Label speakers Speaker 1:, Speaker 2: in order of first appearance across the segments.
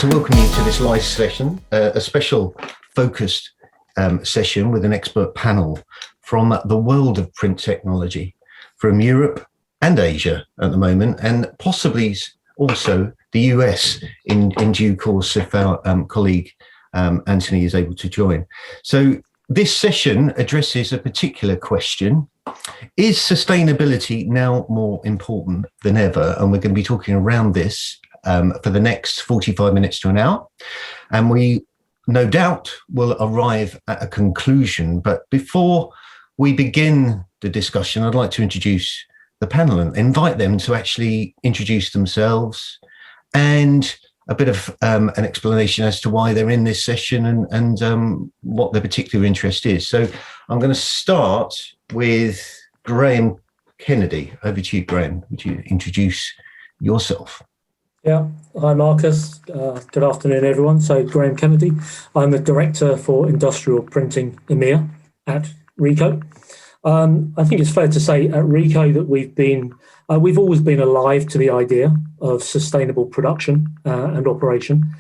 Speaker 1: to welcome you to this live session, a special focused session with an expert panel from the world of print technology, from Europe and Asia at the moment, and possibly also the US in due course if our colleague Anthony is able to join. So this session addresses a particular question: is sustainability now more important than ever? And we're going to be talking around this for the next 45 minutes to an hour. And we no doubt will arrive at a conclusion. But before we begin the discussion, I'd like to introduce the panel and invite them to actually introduce themselves and a bit of an explanation as to why they're in this session and what their particular interest is. So I'm going to start with Graham Kennedy. Over to you, Graham. Would you introduce yourself?
Speaker 2: Yeah, hi Marcus. Good afternoon, everyone. So Graham Kennedy. I'm the Director for Industrial Printing EMEA at Ricoh. I think it's fair to say at Ricoh that we've always been alive to the idea of sustainable production and operation.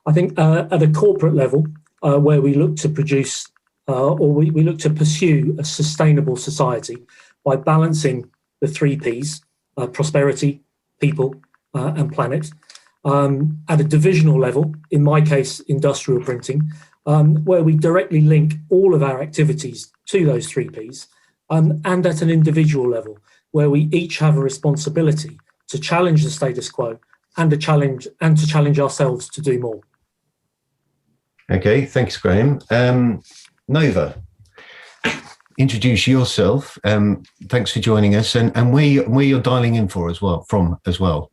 Speaker 2: I think at a corporate level, where we look to produce we look to pursue a sustainable society by balancing the 3 Ps, prosperity, people, and planet. At a divisional level, in my case, industrial printing, where we directly link all of our activities to those 3 Ps, and at an individual level, where we each have a responsibility to challenge the status quo and to challenge ourselves to do more.
Speaker 1: Okay, thanks, Graham. Nova, introduce yourself. Thanks for joining us, and where you're dialing in from as well.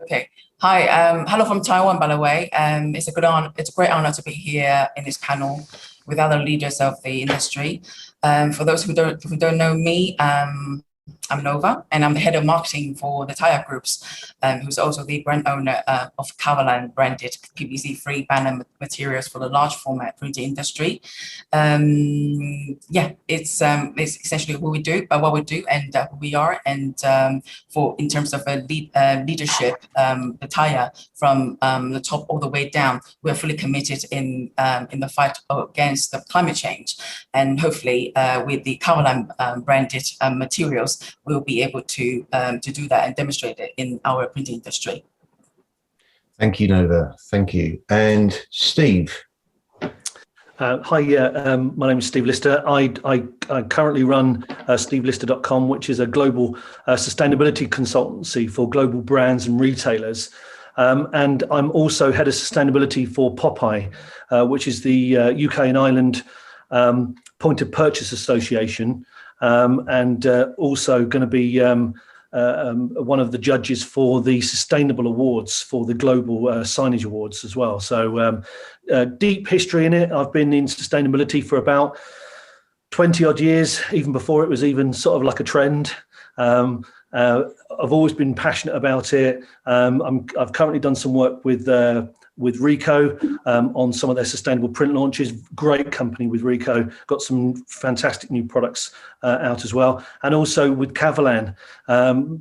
Speaker 3: Okay. Hi. Hello from Taiwan, by the way. It's a great honor to be here in this panel with other leaders of the industry. For those who don't know me, I'm Nova, and I'm the head of marketing for the Tire Groups, who's also the brand owner of Carignano branded PVC-free banner materials for the large format printing industry. Yeah, it's essentially what we do, and who we are, and in terms of leadership, the Tire from the top all the way down, we're fully committed in the fight against the climate change, and hopefully with the Carignano branded materials, we'll be able to do that and demonstrate it in our printing industry.
Speaker 1: Thank you, Nova. Thank you. And Steve.
Speaker 4: Hi, my name is Steve Lister. I currently run stevelister.com, which is a global sustainability consultancy for global brands and retailers. And I'm also head of sustainability for Popeye, which is the UK and Ireland Point of Purchase Association. And also going to be one of the judges for the Sustainable Awards for the Global Signage Awards as well. So deep history in it. I've been in sustainability for about 20 odd years, even before it was even sort of like a trend. I've always been passionate about it. I've currently done some work with Ricoh on some of their sustainable print launches. Great company with Ricoh, got some fantastic new products out as well. And also with Carignano,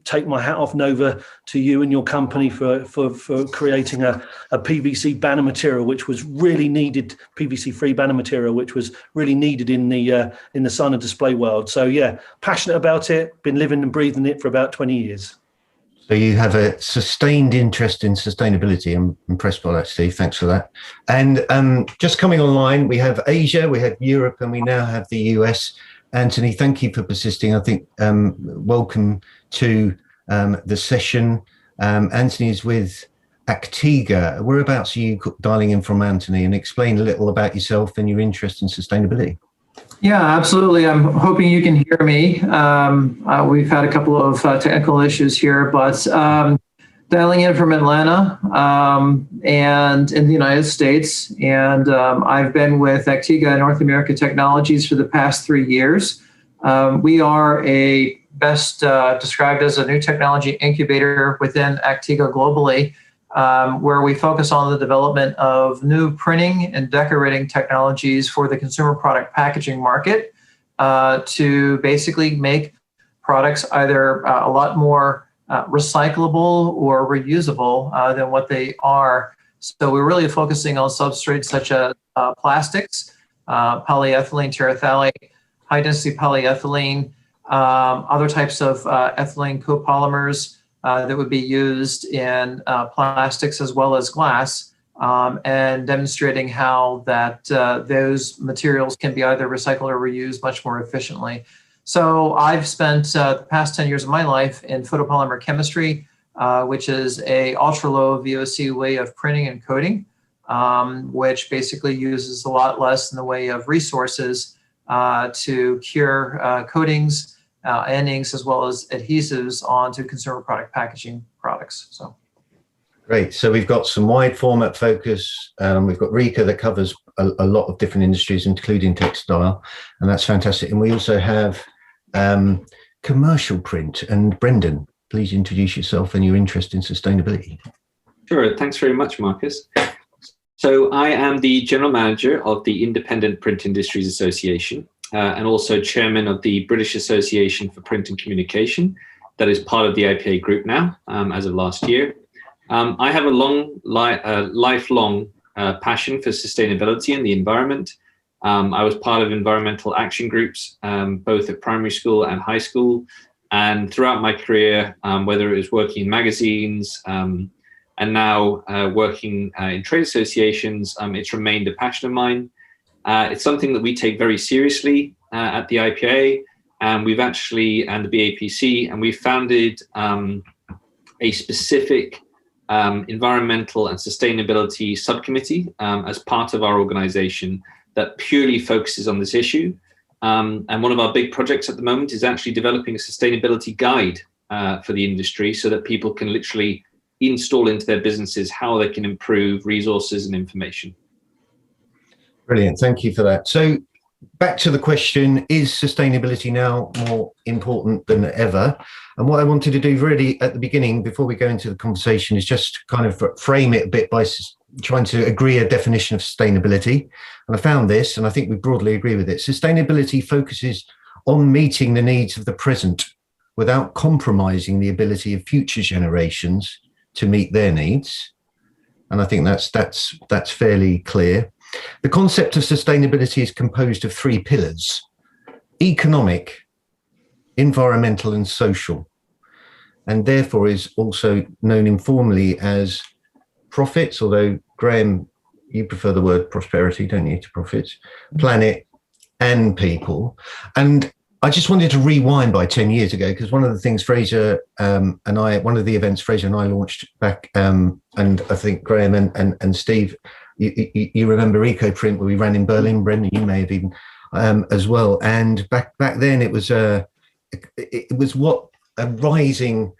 Speaker 4: take my hat off, Nova, to you and your company for creating a PVC banner material, which was really needed, PVC-free banner material, which was really needed in the sign and display world. So yeah, passionate about it, been living and breathing it for about 20 years.
Speaker 1: So you have a sustained interest in sustainability. I'm impressed by that, Steve. Thanks for that. And just coming online, we have Asia, we have Europe, and we now have the US. Anthony, thank you for persisting. I think welcome to the session. Anthony is with Actiga. Whereabouts are you dialing in from, Anthony? And explain a little about yourself and your interest in sustainability.
Speaker 5: Yeah, absolutely. I'm hoping you can hear me. We've had a couple of technical issues here, but dialing in from Atlanta and in the United States. And I've been with Actiga North America Technologies for the past 3 years. We are best described as a new technology incubator within Actiga globally, where we focus on the development of new printing and decorating technologies for the consumer product packaging market to basically make products either a lot more recyclable or reusable than what they are So we're really focusing on substrates such as plastics, polyethylene, terephthalate, high-density polyethylene, other types of ethylene copolymers that would be used in plastics as well as glass, and demonstrating how that those materials can be either recycled or reused much more efficiently. So I've spent the past 10 years of my life in photopolymer chemistry, which is a ultra-low VOC way of printing and coating, which basically uses a lot less in the way of resources to cure coatings and inks as well as adhesives onto consumer product packaging products. So.
Speaker 1: Great. So we've got some wide format focus. We've got Rika that covers a lot of different industries, including textile, and that's fantastic. And we also have commercial print. And Brendan, please introduce yourself and your interest in sustainability.
Speaker 6: Sure. Thanks very much, Marcus. So I am the General Manager of the Independent Print Industries Association and also Chairman of the British Association for Print and Communication that is part of the IPA group now as of last year. I have a lifelong passion for sustainability and the environment. I was part of environmental action groups, both at primary school and high school. And throughout my career, whether it was working in magazines and now working in trade associations, it's remained a passion of mine. It's something that we take very seriously at the IPA, and we've actually, and the BAPC, and we've founded a specific environmental and sustainability subcommittee as part of our organization that purely focuses on this issue. And one of our big projects at the moment is actually developing a sustainability guide for the industry so that people can literally install into their businesses how they can improve resources and information.
Speaker 1: Brilliant. Thank you for that. So back to the question, is sustainability now more important than ever? And what I wanted to do really at the beginning, before we go into the conversation, is just kind of frame it a bit by trying to agree a definition of sustainability. And I found this, and I think we broadly agree with it. Sustainability focuses on meeting the needs of the present without compromising the ability of future generations to meet their needs. And I think that's fairly clear. The concept of sustainability is composed of three pillars: economic, environmental, and social, and therefore is also known informally as profits, although Graham, you prefer the word prosperity, don't you, to profits, planet, and people. And I just wanted to rewind by 10 years ago, because one of the things Fraser and I, one of the events Fraser and I launched back, and I think Graham and Steve, you remember EcoPrint, where we ran in Berlin. Brendan, you may have even as well. And back then, it was what a rising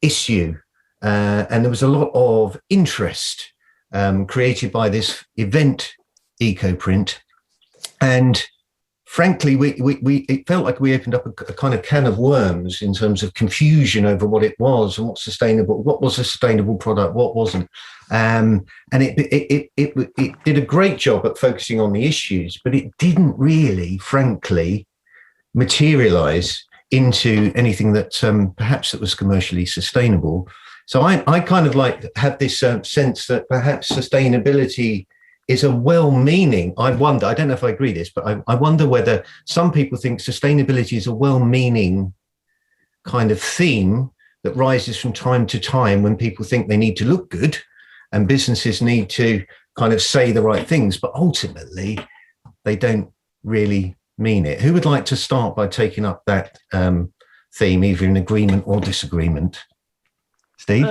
Speaker 1: issue, and there was a lot of interest created by this event, EcoPrint, and frankly, it felt like we opened up a kind of can of worms in terms of confusion over what it was and what was a sustainable product, what wasn't. And it did a great job at focusing on the issues, but it didn't really, frankly, materialize into anything that perhaps that was commercially sustainable. So I kind of have this sense that perhaps sustainability is a well-meaning, I don't know if I agree this, but I wonder whether some people think sustainability is a well-meaning kind of theme that rises from time to time when people think they need to look good and businesses need to kind of say the right things, but ultimately they don't really mean it. Who would like to start by taking up that theme, either in agreement or disagreement? Steve?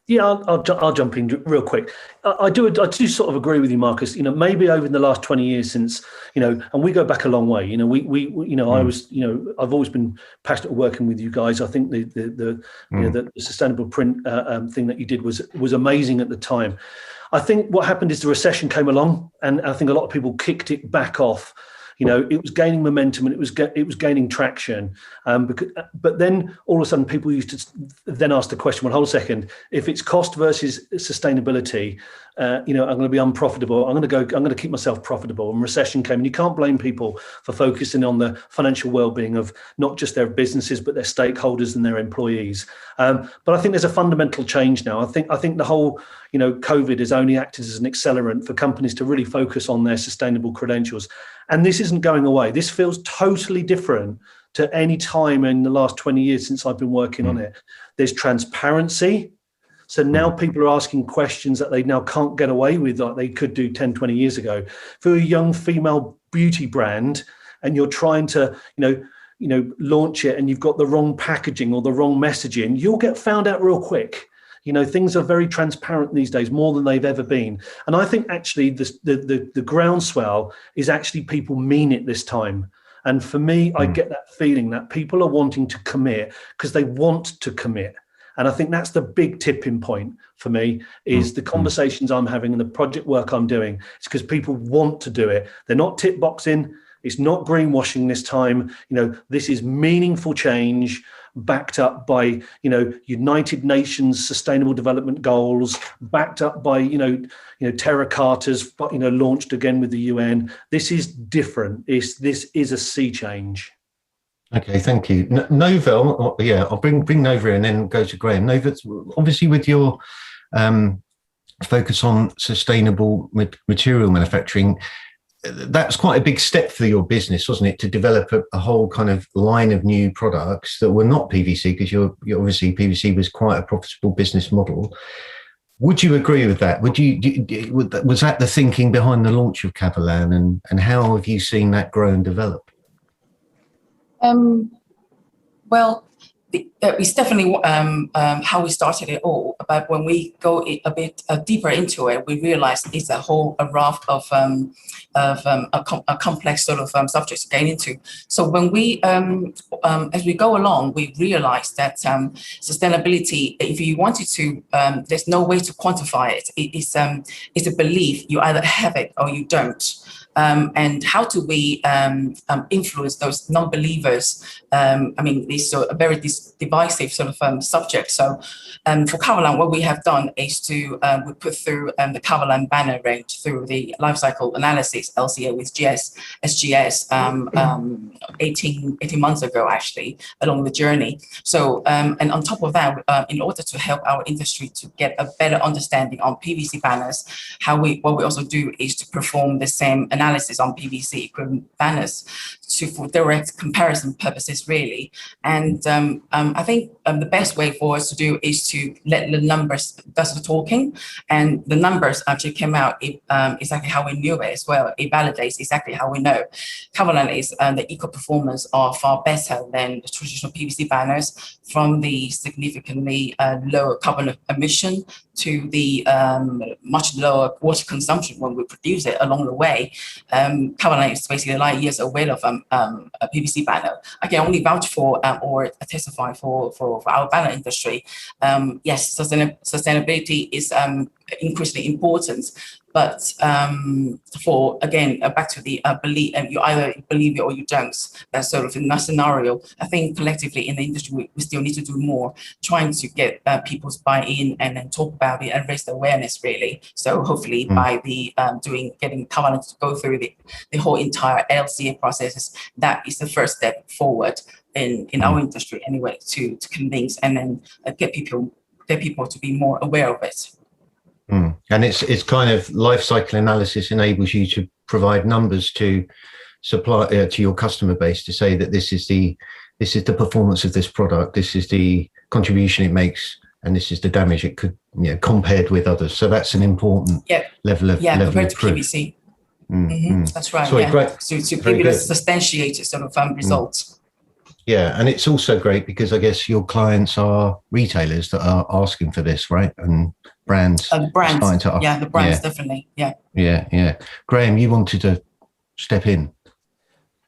Speaker 4: Yeah, I'll jump in real quick. I do sort of agree with you, Marcus. Maybe over the last 20 years since, and we go back a long way. I was, I've always been passionate working with you guys. I think the sustainable print thing that you did was amazing at the time. I think what happened is the recession came along, and I think a lot of people kicked it back off. It was gaining momentum and it was gaining traction. But then all of a sudden people used to then ask the question, well, hold a second, if it's cost versus sustainability, I'm going to be unprofitable. I'm going to keep myself profitable. And recession came, and you can't blame people for focusing on the financial well-being of not just their businesses, but their stakeholders and their employees. But I think there's a fundamental change now. I think the whole, COVID has only acted as an accelerant for companies to really focus on their sustainable credentials. And this isn't going away. This feels totally different to any time in the last 20 years since I've been working on it. There's transparency. So now people are asking questions that they now can't get away with like they could do 10, 20 years ago. For a young female beauty brand, and you're trying to, launch it and you've got the wrong packaging or the wrong messaging, you'll get found out real quick. Things are very transparent these days, more than they've ever been. And I think actually the groundswell is actually people mean it this time. And for me, I get that feeling that people are wanting to commit because they want to commit. And I think that's the big tipping point for me is the conversations I'm having and the project work I'm doing. It's because people want to do it. They're not tip boxing. It's not greenwashing this time. This is meaningful change backed up by, United Nations Sustainable Development Goals, backed up by, Terra Cartas, launched again with the UN. This is different. This is a sea change.
Speaker 1: Okay, thank you. Nova, I'll bring Nova in and then go to Graham. Nova, obviously with your focus on sustainable material manufacturing, that's quite a big step for your business, wasn't it, to develop a whole kind of line of new products that were not PVC, because you're obviously PVC was quite a profitable business model. Would you agree with that? Was that the thinking behind the launch of Carignano, and how have you seen that grow and develop?
Speaker 3: It's definitely how we started it all. But when we go a bit deeper into it, we realize it's a raft of a complex sort of subject to get into. So when we, as we go along, we realize that sustainability, if you wanted to, there's no way to quantify it. It's a belief. You either have it or you don't. And how do we influence those non-believers? It's a very divisive sort of subject. So for Carignano, what we have done is we put through the Carignano banner range through the life cycle analysis, LCA with SGS, 18 months ago, actually, along the journey. So, and on top of that, in order to help our industry to get a better understanding on PVC banners, what we also do is to perform the same analysis on PVC equivalent banners for direct comparison purposes, really. And I think the best way for us to do is to let the numbers do the talking, and the numbers actually came out exactly how we knew it as well. It validates exactly how we know. Carignano is the eco performance are far better than the traditional PVC banners, from the significantly lower carbon emission to the much lower water consumption when we produce it along the way. Carignano is basically light years away of a PVC banner. I can only vouch for or testify for our banner industry. Yes, sustainability is increasingly important. But back to the belief, you either believe it or you don't. That's sort of in that scenario. I think collectively in the industry, we still need to do more, trying to get people's buy-in and then talk about it and raise the awareness, really. So hopefully by the getting Carignano to go through the whole entire LCA processes, that is the first step forward in our industry anyway, to convince and then get people to be more aware of it.
Speaker 1: And it's kind of life cycle analysis enables you to provide numbers to supply to your customer base to say that this is the performance of this product, this is the contribution it makes, and this is the damage it could, compared with others. So that's an important level of
Speaker 3: compared to
Speaker 1: proof.
Speaker 3: PVC. That's right.
Speaker 1: Sorry, great.
Speaker 3: So to give you the substantiated sort of results.
Speaker 1: Yeah, and it's also great because I guess your clients are retailers that are asking for this, right? And brands.
Speaker 3: The brands definitely. Yeah.
Speaker 1: Graham, you wanted to step in.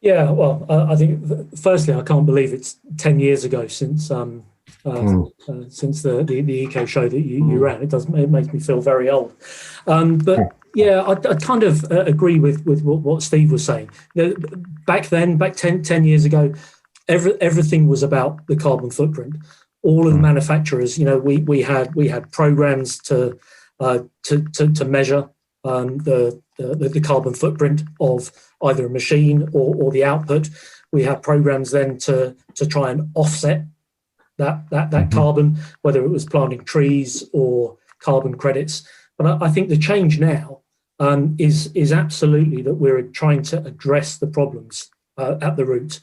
Speaker 2: Yeah, well, I think firstly, I can't believe it's 10 years ago since the eco show that you ran. It makes me feel very old. But yeah, I kind of agree with what Steve was saying. Back 10 years ago, everything was about the carbon footprint. All of the manufacturers, we had programs to to measure the carbon footprint of either a machine or the output. We have programs then to try and offset that carbon, whether it was planting trees or carbon credits. But I think the change now is absolutely that we're trying to address the problems at the root.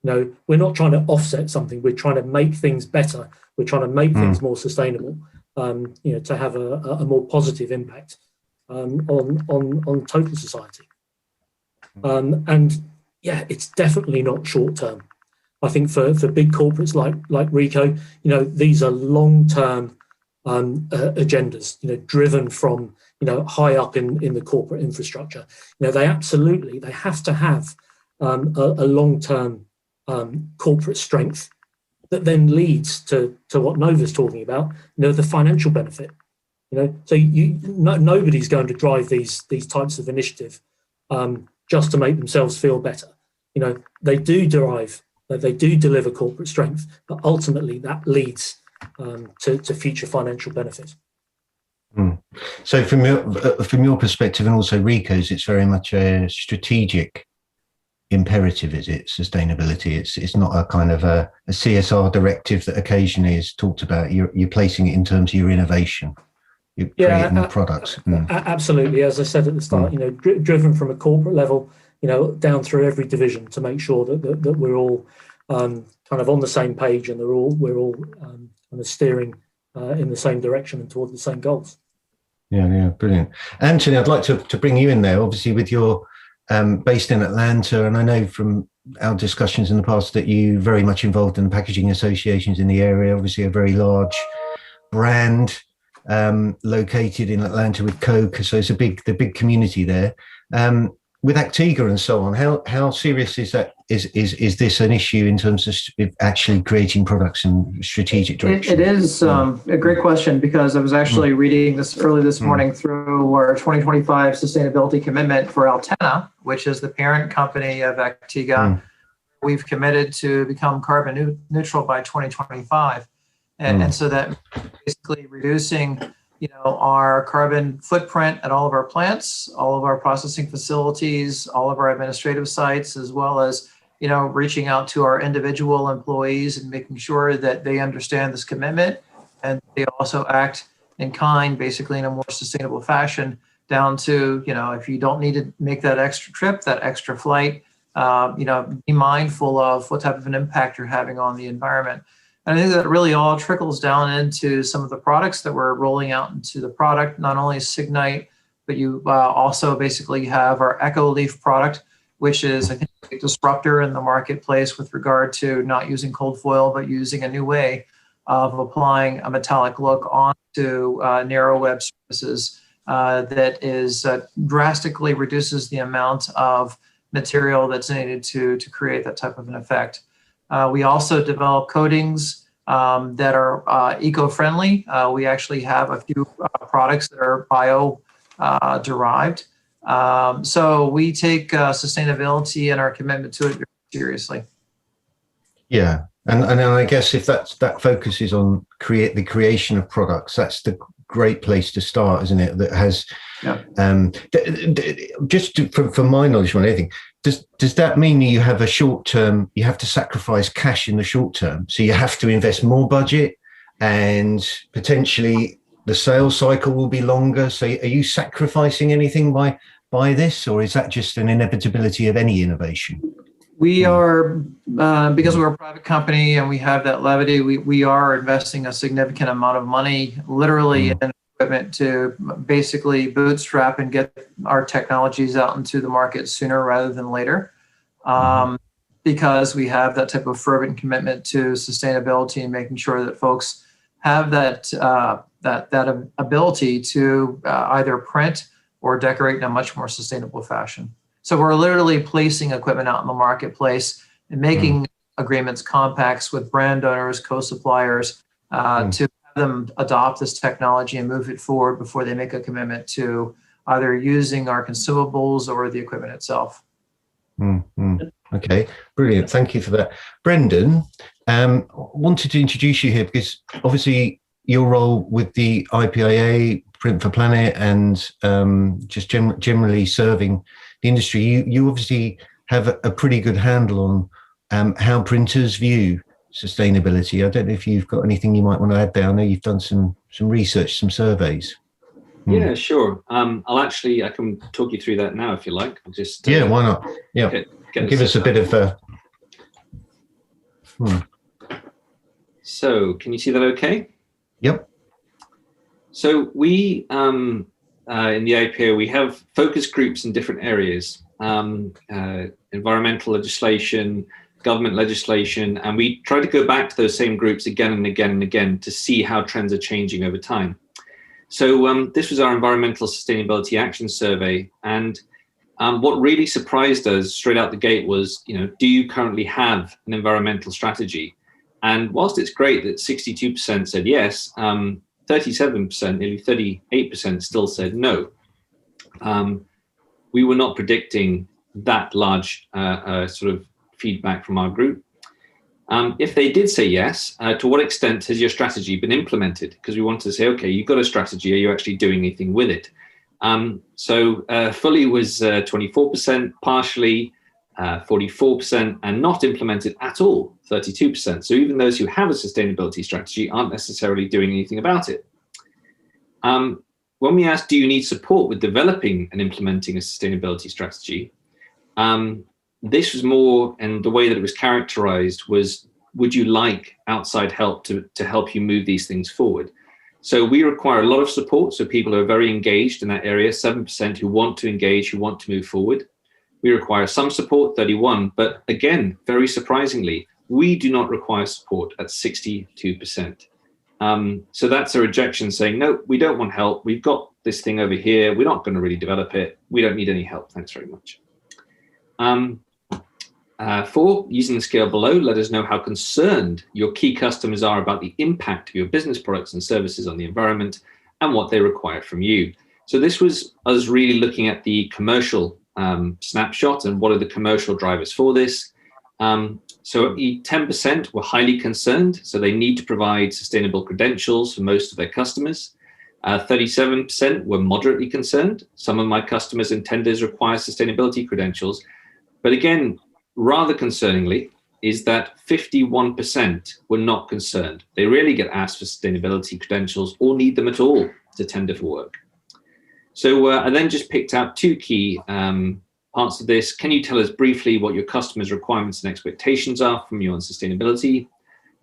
Speaker 2: We're not trying to offset something. We're trying to make things better. We're trying to make things more sustainable. To have a more positive impact on total society. And yeah, it's definitely not short term. I think for big corporates like Ricoh, these are long term agendas, driven from high up in the corporate infrastructure. They have to have a long term corporate strength that then leads to what Nova's talking about, the financial benefit. So nobody's going to drive these types of initiative just to make themselves feel better. They do deliver corporate strength, but ultimately that leads to future financial benefit.
Speaker 1: So from your perspective, and also Ricoh's, it's very much a strategic imperative, is it? Sustainability. It's not a kind of a CSR directive that occasionally is talked about. You're placing it in terms of your innovation. You're creating the products.
Speaker 2: Absolutely. As I said at the start, driven from a corporate level, down through every division to make sure that we're all kind of on the same page and we're all kind of steering in the same direction and toward the same goals. Yeah,
Speaker 1: brilliant. Anthony, I'd like to bring you in there, obviously with your based in Atlanta, and I know from our discussions in the past that you're very much involved in the packaging associations in the area, obviously a very large brand located in Atlanta with Coke, so it's the big community there. With Actiga and so on, how serious is that? Is this an issue in terms of actually creating products and strategic direction?
Speaker 5: It is a great question, because I was actually reading this early this morning through our 2025 sustainability commitment for Altena, which is the parent company of Actiga. We've committed to become carbon neutral by 2025. And so that basically reducing our carbon footprint at all of our plants, all of our processing facilities, all of our administrative sites, as well as reaching out to our individual employees and making sure that they understand this commitment and they also act in kind, basically in a more sustainable fashion, down to, if you don't need to make that extra trip, that extra flight, be mindful of what type of an impact you're having on the environment. And I think that really all trickles down into some of the products that we're rolling out into the product, not only Signite, but you also basically have our Echo Leaf product, which is, I think, a disruptor in the marketplace with regard to not using cold foil, but using a new way of applying a metallic look onto narrow web surfaces that is drastically reduces the amount of material that's needed to create that type of an effect. We also develop coatings that are eco-friendly. We actually have a few products that are bio-derived. So we take sustainability and our commitment to it very seriously.
Speaker 1: Yeah, and I guess if that focuses on the creation of products, that's the great place to start, isn't it? That has, just from my knowledge on anything, does that mean you have a short term? You have to sacrifice cash in the short term, so you have to invest more budget, and potentially the sales cycle will be longer. So are you sacrificing anything by this, or is that just an inevitability of any innovation?
Speaker 5: We are, because we're a private company and we have that levity, we are investing a significant amount of money, literally in equipment, to basically bootstrap and get our technologies out into the market sooner rather than later. Because we have that type of fervent commitment to sustainability and making sure that folks have that ability to either print or decorate in a much more sustainable fashion. So we're literally placing equipment out in the marketplace and making agreements, compacts with brand owners, co-suppliers, to have them adopt this technology and move it forward before they make a commitment to either using our consumables or the equipment itself.
Speaker 1: Okay, brilliant. Thank you for that. Brendan, wanted to introduce you here because obviously your role with the IPIA, Print for Planet, and just generally serving the industry, you obviously have a pretty good handle on how printers view sustainability. I don't know if you've got anything you might want to add there. I know you've done some research, some surveys.
Speaker 6: Yeah, sure. I can talk you through that now if you like. I'll just
Speaker 1: yeah, why not? Yeah, give us a bit of.
Speaker 6: So, can you see that okay?
Speaker 1: Yep.
Speaker 6: So we in the IPO we have focus groups in different areas: environmental legislation, government legislation, and we try to go back to those same groups again and again and again to see how trends are changing over time. So this was our Environmental Sustainability Action Survey, and what really surprised us straight out the gate was, do you currently have an environmental strategy? And whilst it's great that 62% said yes, 37%, nearly 38% still said no. We were not predicting that large sort of feedback from our group. If they did say yes, to what extent has your strategy been implemented? Because we want to say, okay, you've got a strategy. Are you actually doing anything with it? So fully was 24%, partially 44%, and not implemented at all, 32%. So even those who have a sustainability strategy aren't necessarily doing anything about it. When we asked, do you need support with developing and implementing a sustainability strategy? This was more, and the way that it was characterized was, would you like outside help to help you move these things forward? So we require a lot of support. So people are very engaged in that area, 7% who want to engage, who want to move forward. We require some support, 31%, but again, very surprisingly, we do not require support at 62%. So that's a rejection saying, no, we don't want help. We've got this thing over here. We're not going to really develop it. We don't need any help. Thanks very much. 4, using the scale below, let us know how concerned your key customers are about the impact of your business products and services on the environment and what they require from you. So this was us really looking at the commercial snapshot and what are the commercial drivers for this. So 10% were highly concerned, so they need to provide sustainable credentials for most of their customers. 37% were moderately concerned. Some of my customers and tenders require sustainability credentials. But again, rather concerningly, is that 51% were not concerned. They rarely get asked for sustainability credentials or need them at all to tender for work. So I then just picked out 2 key parts of this. Can you tell us briefly what your customers' requirements and expectations are from you on sustainability?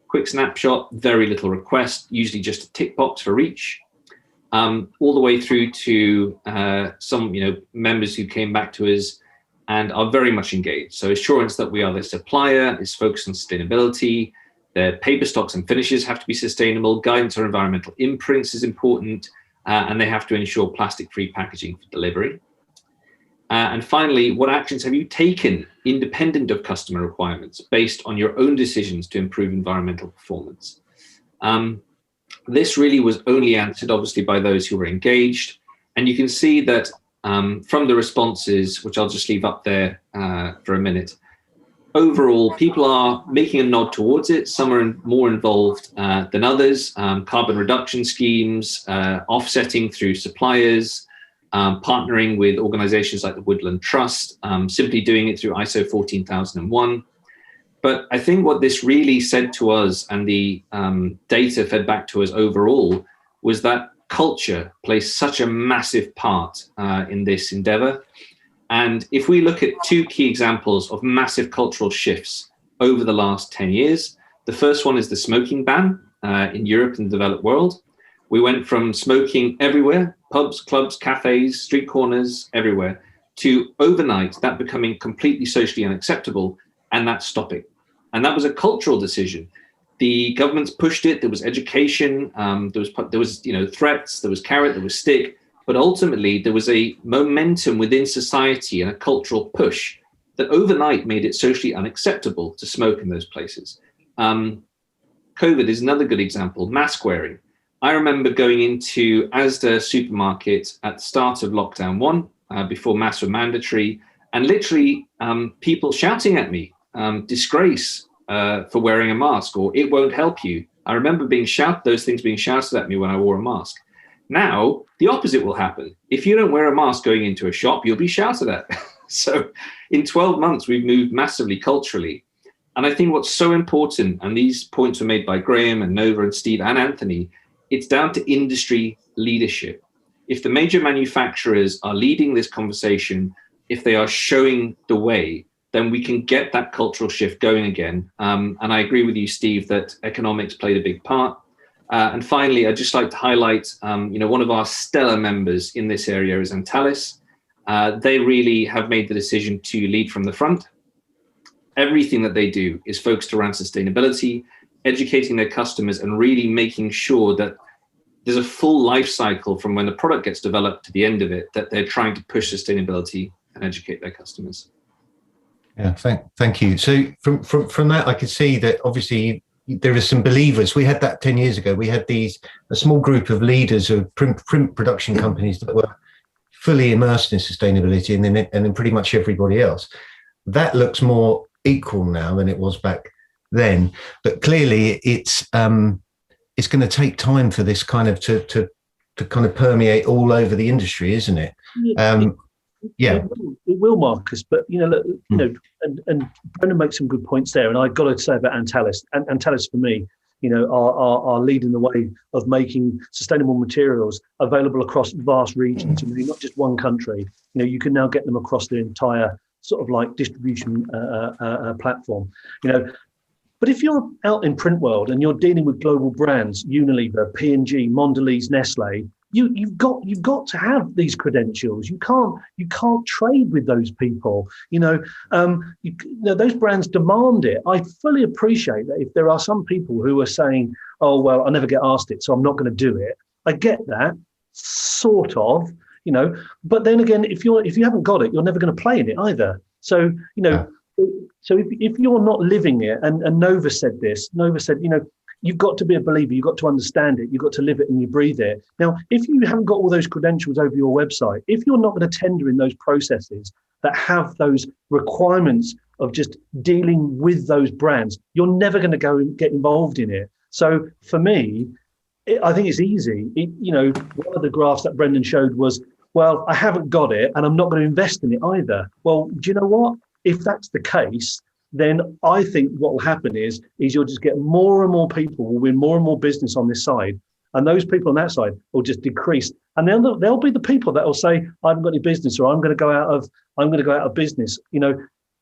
Speaker 6: Quick snapshot, very little request, usually just a tick box for each. All the way through to some members who came back to us and are very much engaged. So assurance that we are their supplier is focused on sustainability. Their paper stocks and finishes have to be sustainable. Guidance on environmental imprints is important. And they have to ensure plastic-free packaging for delivery. And finally, what actions have you taken independent of customer requirements based on your own decisions to improve environmental performance? This really was only answered, obviously, by those who were engaged. And you can see that from the responses, which I'll just leave up there for a minute, overall, people are making a nod towards it. Some are more involved than others. Carbon reduction schemes, offsetting through suppliers, partnering with organizations like the Woodland Trust, simply doing it through ISO 14001. But I think what this really said to us, and the data fed back to us overall, was that culture plays such a massive part in this endeavor. And if we look at 2 key examples of massive cultural shifts over the last 10 years, the first one is the smoking ban in Europe and the developed world. We went from smoking everywhere, pubs, clubs, cafes, street corners, everywhere, to overnight that becoming completely socially unacceptable and that stopping. And that was a cultural decision. The governments pushed it. There was education. There was threats. There was carrot. There was stick. But ultimately, there was a momentum within society and a cultural push that overnight made it socially unacceptable to smoke in those places. COVID is another good example. Mask wearing. I remember going into Asda supermarket at the start of lockdown 1, before masks were mandatory, and literally people shouting at me, disgrace for wearing a mask, or it won't help you. I remember those things being shouted at me when I wore a mask. Now, the opposite will happen. If you don't wear a mask going into a shop, you'll be shouted at. So in 12 months, we've moved massively culturally. And I think what's so important, and these points were made by Graham and Nova and Steve and Anthony, it's down to industry leadership. If the major manufacturers are leading this conversation, if they are showing the way, then we can get that cultural shift going again. And I agree with you, Steve, that economics played a big part. And finally, I'd just like to highlight, one of our stellar members in this area is Antalis. They really have made the decision to lead from the front. Everything that they do is focused around sustainability, educating their customers, and really making sure that there's a full life cycle from when the product gets developed to the end of it, that they're trying to push sustainability and educate their customers.
Speaker 1: Yeah, thank you. So from that, I could see that obviously there are some believers. We had that 10 years ago. We had a small group of leaders of print production companies that were fully immersed in sustainability, and then pretty much everybody else. That looks more equal now than it was back then. But clearly, it's going to take time for this kind of to kind of permeate all over the industry, isn't it? Yeah,
Speaker 4: it will, Marcus. But and Brendan makes some good points there. And I've got to say about Antalis. Antalis for me, are leading the way of making sustainable materials available across vast regions. Not just one country. You can now get them across the entire sort of like distribution platform. But if you're out in print world and you're dealing with global brands, Unilever, P&G, Mondelez, Nestle, you've got to have these credentials. You can't trade with those people. Those brands demand it. I fully appreciate that if there are some people who are saying, "Oh well, I never get asked it, so I'm not going to do it." I get that, sort of. But then again, if you haven't got it, you're never going to play in it either. So So if you're not living it, and Nova said this, you've got to be a believer, you've got to understand it, you've got to live it and you breathe it. Now, if you haven't got all those credentials over your website, if you're not going to tender in those processes that have those requirements of just dealing with those brands, you're never going to go and get involved in it. So for me, I think it's easy. One of the graphs that Brendan showed was, well, I haven't got it and I'm not going to invest in it either. Well, do you know what? If that's the case, then I think what will happen is you'll just get more and more people will win more and more business on this side. And those people on that side will just decrease. And then there'll be the people that will say, I haven't got any business, or I'm going to go out of business.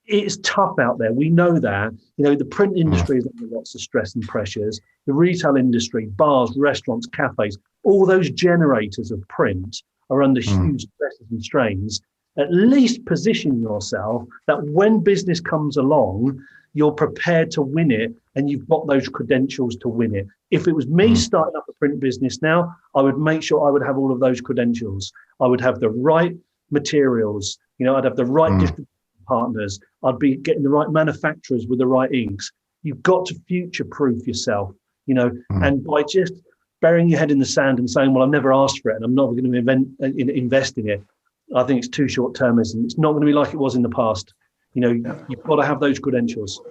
Speaker 4: It's tough out there. We know that. The print industry is under lots of stress and pressures. The retail industry, bars, restaurants, cafes, all those generators of print are under huge stresses and strains. At least position yourself that when business comes along, you're prepared to win it and you've got those credentials to win it. If it was me starting up a print business now, I would make sure I would have all of those credentials. I would have the right materials, I'd have the right distribution partners. I'd be getting the right manufacturers with the right inks. You've got to future-proof yourself, and by just burying your head in the sand and saying, well, I've never asked for it and I'm not going to invest in it, I think it's too short-termism. It's not going to be like it was in the past. You've got to have those credentials.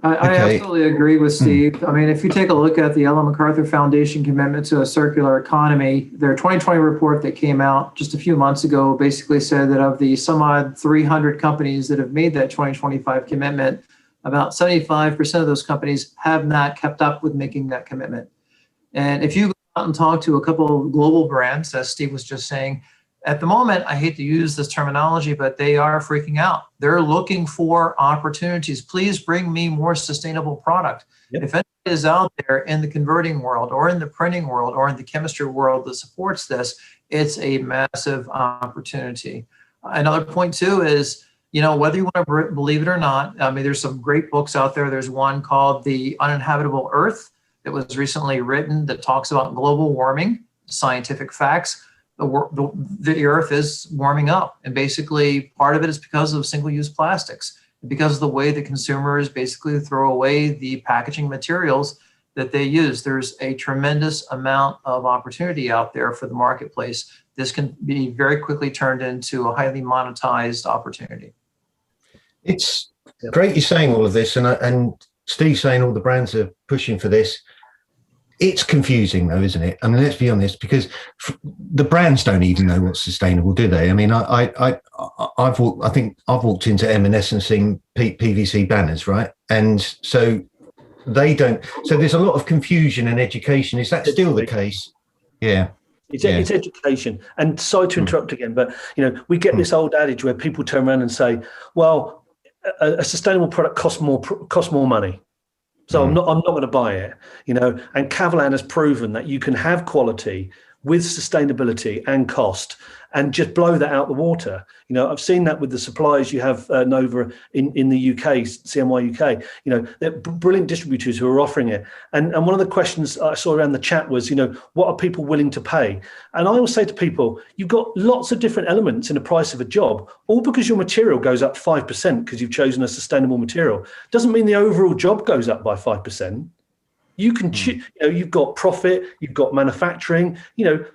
Speaker 5: I absolutely agree with Steve. I mean, if you take a look at the Ellen MacArthur Foundation commitment to a circular economy, their 2020 report that came out just a few months ago basically said that of the some odd 300 companies that have made that 2025 commitment, about 75% of those companies have not kept up with making that commitment. And if you go out and talk to a couple of global brands, as Steve was just saying, at the moment, I hate to use this terminology, but they are freaking out. They're looking for opportunities. Please bring me more sustainable product. Yep. If anybody is out there in the converting world or in the printing world or in the chemistry world that supports this, it's a massive opportunity. Another point too is, whether you want to believe it or not, I mean, there's some great books out there. There's one called The Uninhabitable Earth that was recently written that talks about global warming, scientific facts. The earth is warming up, and basically part of it is because of single-use plastics, because of the way that consumers basically throw away the packaging materials that they use. There's a tremendous amount of opportunity out there for the marketplace. This can be very quickly turned into a highly monetized opportunity.
Speaker 1: It's great you're saying all of this, and Steve saying all the brands are pushing for this. It's confusing though, isn't it? I mean, let's be honest, because the brands don't even know what's sustainable, do they? I mean, I think I've walked into M&S and seen PVC banners, right? And so they don't. So there's a lot of confusion and education. Is that still the case? Yeah.
Speaker 4: It's education. And sorry to interrupt again, but we get this old adage where people turn around and say, "Well, a sustainable product costs more money, so I'm not going to buy it." And Cavalan has proven that you can have quality with sustainability and cost, and just blow that out the water. I've seen that with the suppliers you have, Nova, in the UK, CMY UK. They're brilliant distributors who are offering it. And one of the questions I saw around the chat was, what are people willing to pay? And I always say to people, you've got lots of different elements in the price of a job, all because your material goes up 5% because you've chosen a sustainable material. Doesn't mean the overall job goes up by 5%. You can, you've got profit, you've got manufacturing.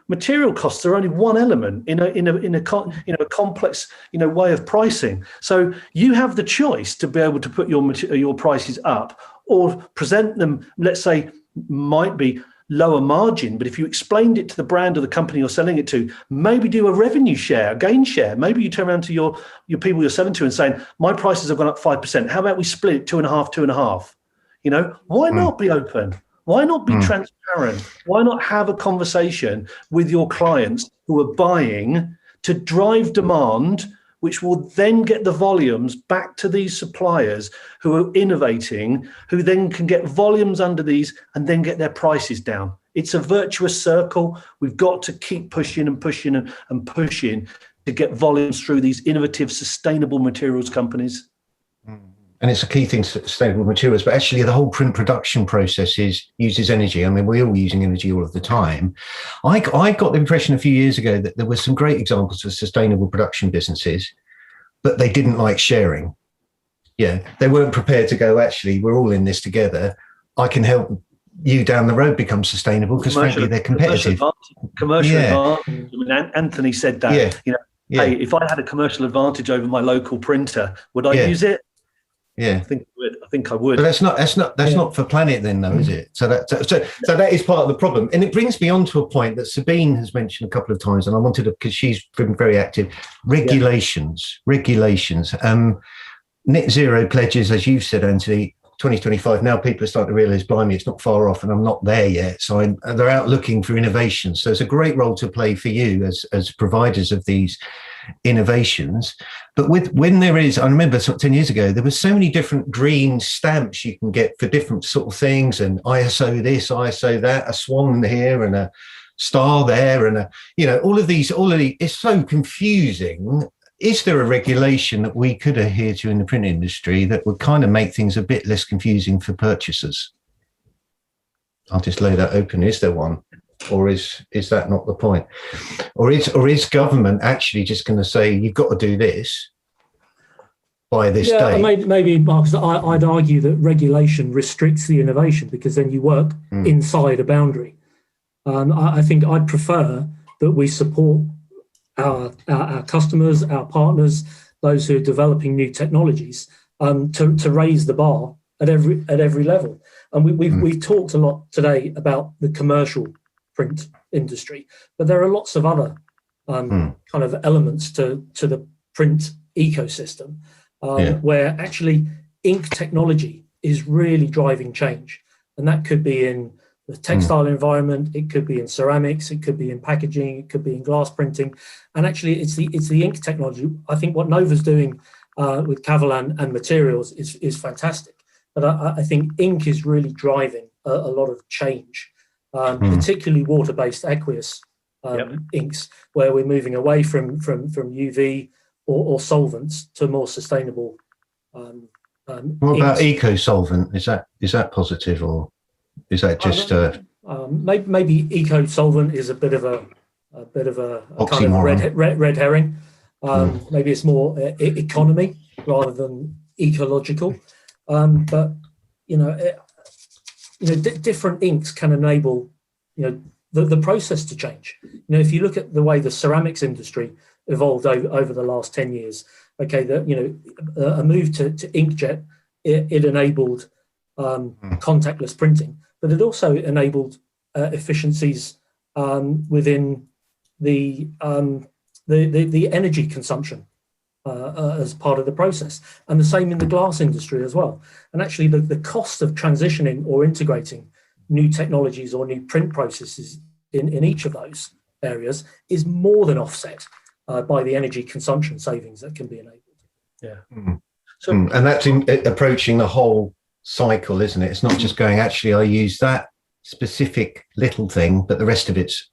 Speaker 4: Material costs are only one element in a complex way of pricing. So you have the choice to be able to put your prices up or present them. Let's say might be lower margin, but if you explained it to the brand or the company you're selling it to, maybe do a revenue share, a gain share. Maybe you turn around to your people you're selling to and saying, my prices have gone up 5%. How about we split it 2.5? Why not be open? Why not be transparent? Why not have a conversation with your clients who are buying to drive demand, which will then get the volumes back to these suppliers who are innovating, who then can get volumes under these and then get their prices down. It's a virtuous circle. We've got to keep pushing and pushing and pushing to get volumes through these innovative, sustainable materials companies.
Speaker 1: And it's a key thing, sustainable materials, but actually the whole print production process uses energy. I mean, we're all using energy all of the time. I got the impression a few years ago that there were some great examples of sustainable production businesses, but they didn't like sharing. Yeah, they weren't prepared to go, actually, we're all in this together. I can help you down the road become sustainable because frankly, they're competitive.
Speaker 4: Commercial advantage. I mean, Anthony said that, hey, if I had a commercial advantage over my local printer, would I use it?
Speaker 1: Yeah,
Speaker 4: I think I would.
Speaker 1: But that's not for planet then, though, is it? So that is part of the problem, and it brings me on to a point that Sabine has mentioned a couple of times, and I wanted to, because she's been very active. Regulations. Net zero pledges, as you've said, Anthony. 2025. Now people are starting to realise, blimey, it's not far off, and I'm not there yet. So they're out looking for innovations. So it's a great role to play for you as providers of these innovations. But when there is, I remember sort of 10 years ago, there were so many different green stamps you can get for different sort of things, and ISO this, ISO that, a swan here and a star there, and all of these, it's so confusing. Is there a regulation that we could adhere to in the print industry that would kind of make things a bit less confusing for purchasers? I'll just lay that open. Is there one? Or is that not the point? Or is government actually just going to say, you've got to do this by this date?
Speaker 2: Maybe, Marcus, I'd argue that regulation restricts the innovation because then you work inside a boundary. I think I'd prefer that we support our customers, our partners, those who are developing new technologies, to raise the bar at every level. And we've talked a lot today about the commercial print industry, but there are lots of other kind of elements to the print ecosystem where actually ink technology is really driving change, and that could be in the textile environment, it could be in ceramics, it could be in packaging, it could be in glass printing, and actually it's the ink technology. I think what Nova's doing with Cavalan and materials is fantastic, but I think ink is really driving a lot of change, particularly water-based aqueous inks, where we're moving away from UV or solvents to more sustainable.
Speaker 1: What about eco-solvent? Is that positive, or is that just
Speaker 2: maybe eco solvent is a bit of a kind of red herring. Maybe it's more economy rather than ecological. But different inks can enable the process to change. If you look at the way the ceramics industry evolved over the last 10 years, a move to inkjet, it enabled contactless printing, but it also enabled efficiencies within the energy consumption as part of the process, and the same in the glass industry as well. And actually, the cost of transitioning or integrating new technologies or new print processes in each of those areas is more than offset by the energy consumption savings that can be enabled.
Speaker 4: Yeah.
Speaker 1: So, and that's approaching the whole cycle, isn't it? It's not just going, actually, I use that specific little thing, but the rest of it's,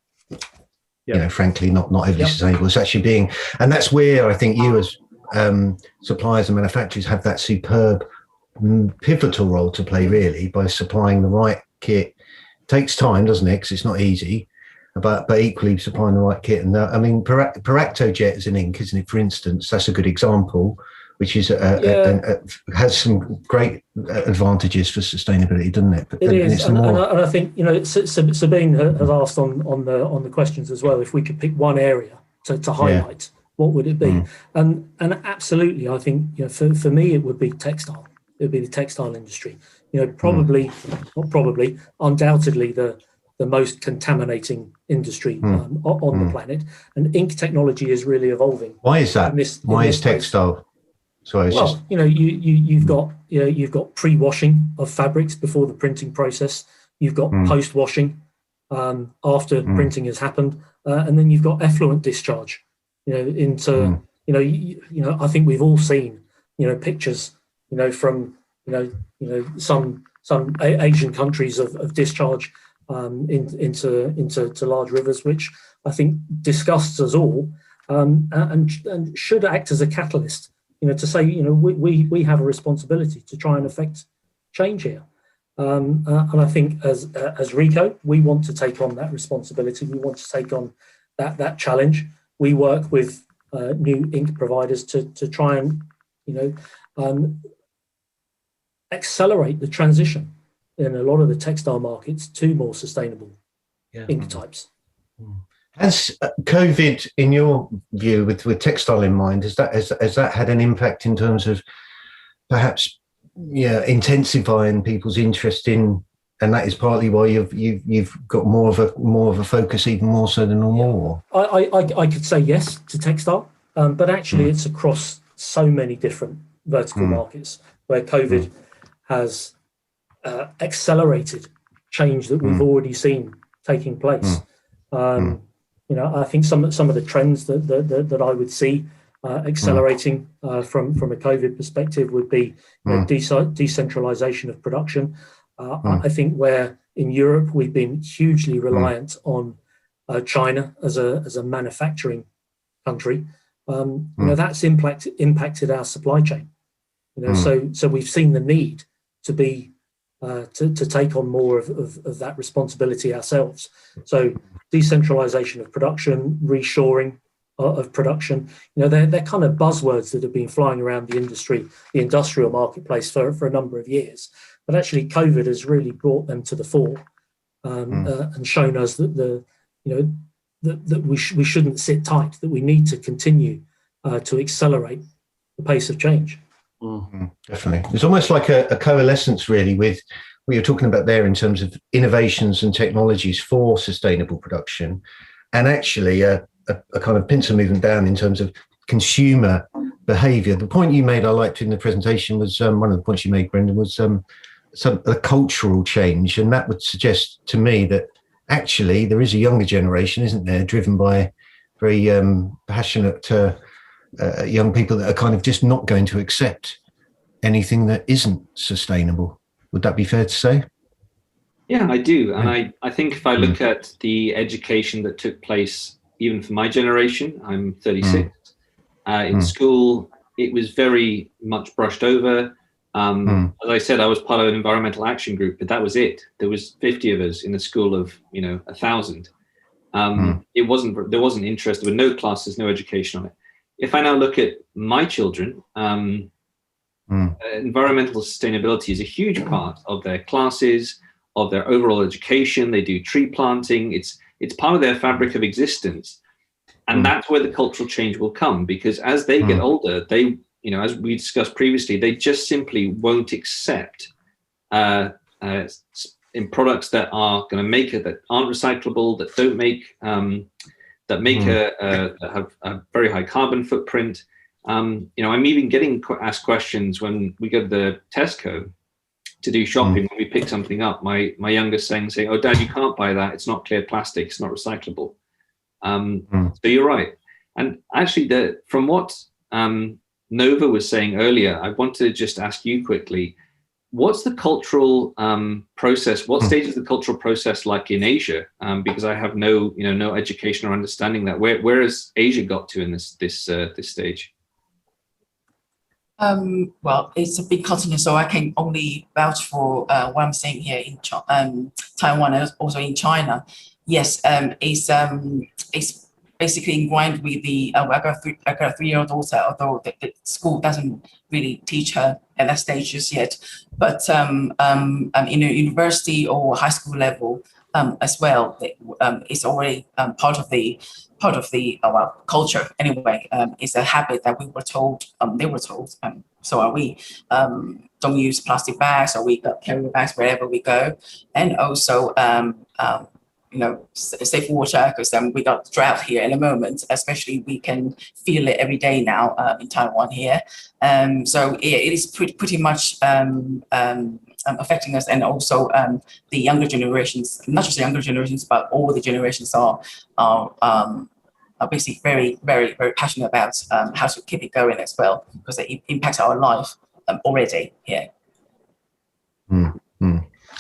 Speaker 1: frankly, not heavily sustainable. It's actually being, and that's where I think you as suppliers and manufacturers have that superb pivotal role to play, really, by supplying the right kit. It takes time, doesn't it? Because it's not easy. But equally supplying the right kit. And I mean, Peractojet is an ink, isn't it? For instance, that's a good example, which is has some great advantages for sustainability, doesn't it?
Speaker 2: It is, and I think Sabine has asked on the questions as well. If we could pick one area to highlight, what would it be? And absolutely, I think for me it would be textile. It would be the textile industry. Undoubtedly the most contaminating industry on the planet, and ink technology is really evolving.
Speaker 1: Why is that? Why is textile? Sorry,
Speaker 2: you've got pre-washing of fabrics before the printing process. You've got post-washing after printing has happened, and then you've got effluent discharge. I think we've all seen pictures from some Asian countries of discharge into large rivers, which I think disgusts us all, and should act as a catalyst, to say, we have a responsibility to try and affect change here. And I think as RICO, we want to take on that responsibility. We want to take on that challenge. We work with new ink providers to try and accelerate the transition in a lot of the textile markets to more sustainable ink types.
Speaker 1: Has COVID, in your view, with textile in mind, has that had an impact in terms of perhaps intensifying people's interest in, and that is partly why you've got more of a focus, even more so than normal?
Speaker 2: I could say yes to textile, but actually it's across so many different vertical markets where COVID has accelerated change that we've already seen taking place. I think some of the trends that I would see accelerating from a COVID perspective would be decentralization of production. I think where in Europe we've been hugely reliant on China as a manufacturing country, that's impacted our supply chain. So we've seen the need to be to take on more of that responsibility ourselves. So decentralization of production, reshoring of production, they're kind of buzzwords that have been flying around the industrial marketplace for a number of years. But actually, COVID has really brought them to the fore and shown us that that we shouldn't sit tight, that we need to continue to accelerate the pace of change.
Speaker 1: Definitely. It's almost like a coalescence, really, with what you're talking about there in terms of innovations and technologies for sustainable production, and actually a kind of pincer movement down in terms of consumer behaviour. The point you made, I liked in the presentation, was one of the points you made, Brendan, was a cultural change, and that would suggest to me that actually there is a younger generation, isn't there, driven by very passionate young people that are kind of just not going to accept anything that isn't sustainable. Would that be fair to say?
Speaker 6: Yeah, I do. And I think if I look at the education that took place, even for my generation, I'm 36, in school, it was very much brushed over. As I said, I was part of an environmental action group, but that was it. There was 50 of us in a school of 1,000. There wasn't interest. There were no classes, no education on it. If I now look at my children, environmental sustainability is a huge part of their classes, of their overall education. They do tree planting. It's part of their fabric of existence. And that's where the cultural change will come, because as they get older, they, as we discussed previously, they just simply won't accept in products that are going to make it, that aren't recyclable, that don't make that have a very high carbon footprint. I'm even getting asked questions when we go to the Tesco to do shopping. When we pick something up, my youngest saying, "Oh, Dad, you can't buy that. It's not clear plastic. It's not recyclable." So you're right. And actually, from what Nova was saying earlier, I want to just ask you quickly, what's the cultural process? What stage is the cultural process like in Asia? Because I have no education or understanding that. Where has Asia got to in this stage?
Speaker 3: Well, it's a big continent, so I can only vouch for what I'm saying here in Taiwan and also in China. Yes, it's basically ingrained with the. I got a 3-year-old daughter, although the school doesn't really teach her at that stage just yet. But in a university or high school level as well, it's already part of the culture anyway. It's a habit that we were told, they were told, so are we. Don't use plastic bags, or we got carry bags wherever we go, and also safe water, because we got drought here in the moment. Especially, we can feel it every day now in Taiwan here. So it is pretty much affecting us, and also the younger generations, not just the younger generations, but all the generations are basically very, very, very passionate about how to keep it going as well, because it impacts our life already here.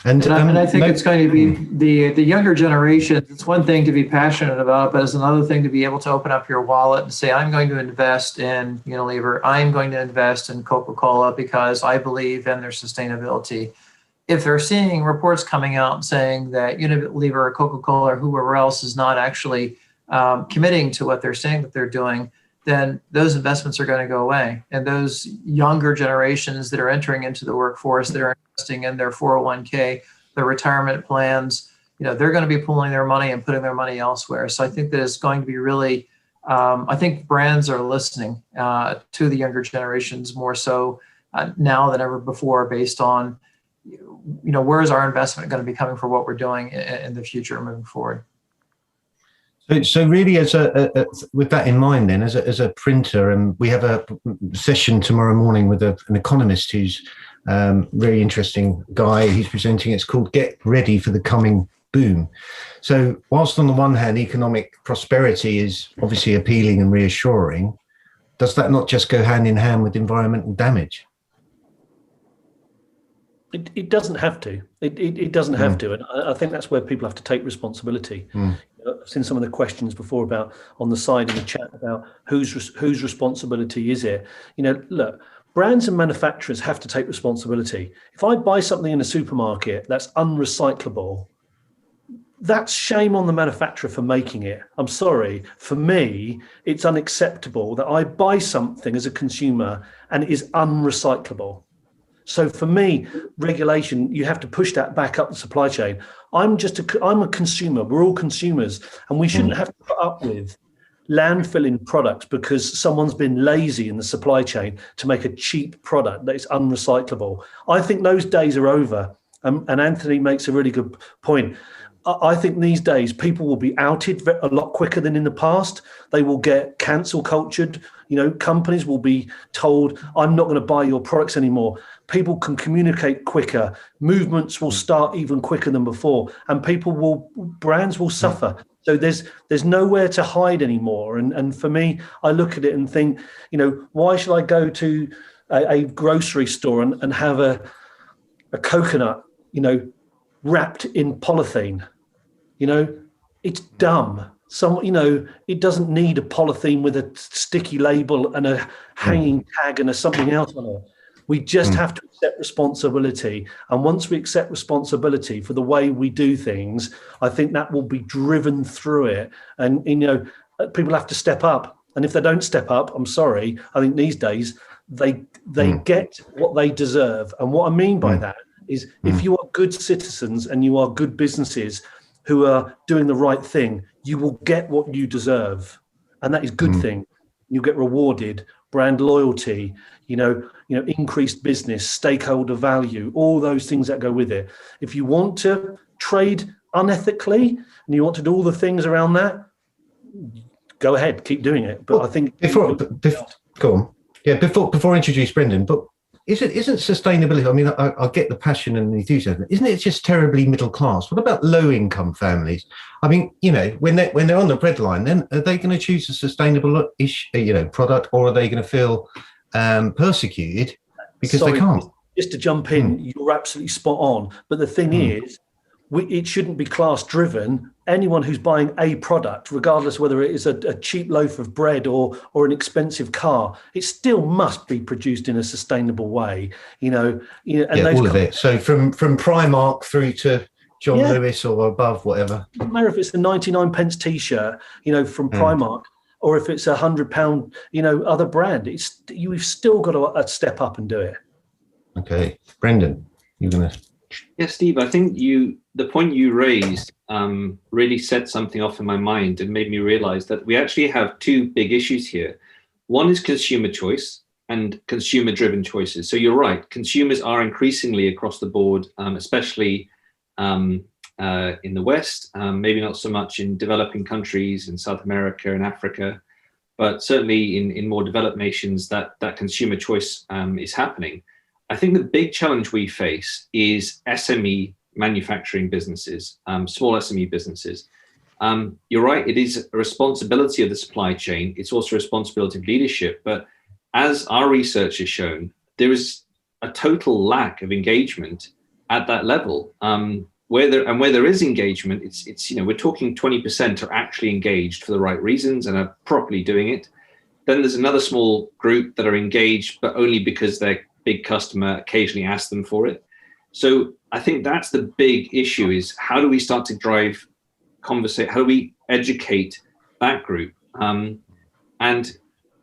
Speaker 5: And I think it's going to be the younger generation. It's one thing to be passionate about, but it's another thing to be able to open up your wallet and say, I'm going to invest in Unilever. I'm going to invest in Coca-Cola because I believe in their sustainability. If they're seeing reports coming out saying that Unilever or Coca-Cola or whoever else is not actually committing to what they're saying that they're doing, then those investments are going to go away. And those younger generations that are entering into the workforce, that are investing in their 401k, their retirement plans, they're going to be pulling their money and putting their money elsewhere. So I think that it's going to be really, I think brands are listening to the younger generations more so now than ever before, based on, where is our investment going to be coming for what we're doing in the future moving forward.
Speaker 1: So really, with that in mind, then, as a printer, and we have a session tomorrow morning with an economist who's very interesting guy. He's presenting. It's called "Get Ready for the Coming Boom." So, whilst on the one hand, economic prosperity is obviously appealing and reassuring, does that not just go hand in hand with environmental damage?
Speaker 4: It doesn't have to. It doesn't have to, and I think that's where people have to take responsibility. I've seen some of the questions before about on the side in the chat about whose responsibility is it. Look, brands and manufacturers have to take responsibility. If I buy something in a supermarket that's unrecyclable, that's shame on the manufacturer for making it. I'm sorry. For me, it's unacceptable that I buy something as a consumer and it is unrecyclable. So for me, regulation, you have to push that back up the supply chain. I'm a consumer. We're all consumers, and we shouldn't have to put up with landfilling products because someone's been lazy in the supply chain to make a cheap product that is unrecyclable. I think those days are over. And Anthony makes a really good point. I think these days people will be outed a lot quicker than in the past. They will get cancel cultured. Companies will be told, I'm not going to buy your products anymore. People can communicate quicker. Movements will start even quicker than before, and brands will suffer. So there's nowhere to hide anymore. And for me, I look at it and think, why should I go to a grocery store and have a coconut, wrapped in polythene? It's dumb. It doesn't need a polythene with a sticky label and a hanging tag and something else on it. We just have to accept responsibility. And once we accept responsibility for the way we do things, I think that will be driven through it. And, people have to step up. And if they don't step up, I'm sorry, I think these days they get what they deserve. And what I mean by that is if you are good citizens and you are good businesses who are doing the right thing, you will get what you deserve. And that is a good thing. You'll get rewarded brand loyalty, increased business, stakeholder value, all those things that go with it. If you want to trade unethically and you want to do all the things around that, go ahead, keep doing it. But I think
Speaker 1: go on. Yeah, before I introduce Brendan, but isn't sustainability? I mean, I get the passion and the enthusiasm. Isn't it just terribly middle class? What about low income families? I mean, when they're on the breadline, then are they going to choose a sustainable product, or are they going to feel persecuted because they can't?
Speaker 4: Just to jump in, you're absolutely spot on. But the thing is, it shouldn't be class driven. Anyone who's buying a product, regardless whether it is a cheap loaf of bread or an expensive car, it still must be produced in a sustainable way. And
Speaker 1: all of it. So from Primark through to John Lewis or above, whatever.
Speaker 4: It doesn't matter if it's a 99 pence T-shirt, from Primark, or if it's £100, other brand. You've still got to step up and do it. Okay,
Speaker 1: Brendan, you're gonna.
Speaker 6: Yeah, Steve, I think the point you raised really set something off in my mind and made me realize that we actually have two big issues here. One is consumer choice and consumer-driven choices. So you're right, consumers are increasingly across the board, especially in the West, maybe not so much in developing countries in South America and Africa, but certainly in more developed nations that consumer choice is happening. I think the big challenge we face is SME manufacturing businesses, small SME businesses. You're right, it is a responsibility of the supply chain. It's also a responsibility of leadership. But as our research has shown, there is a total lack of engagement at that level. Where there is engagement, it's we're talking 20% are actually engaged for the right reasons and are properly doing it. Then there's another small group that are engaged, but only because their big customer occasionally asks them for it. So I think that's the big issue: is how do we start to drive conversation? How do we educate that group? And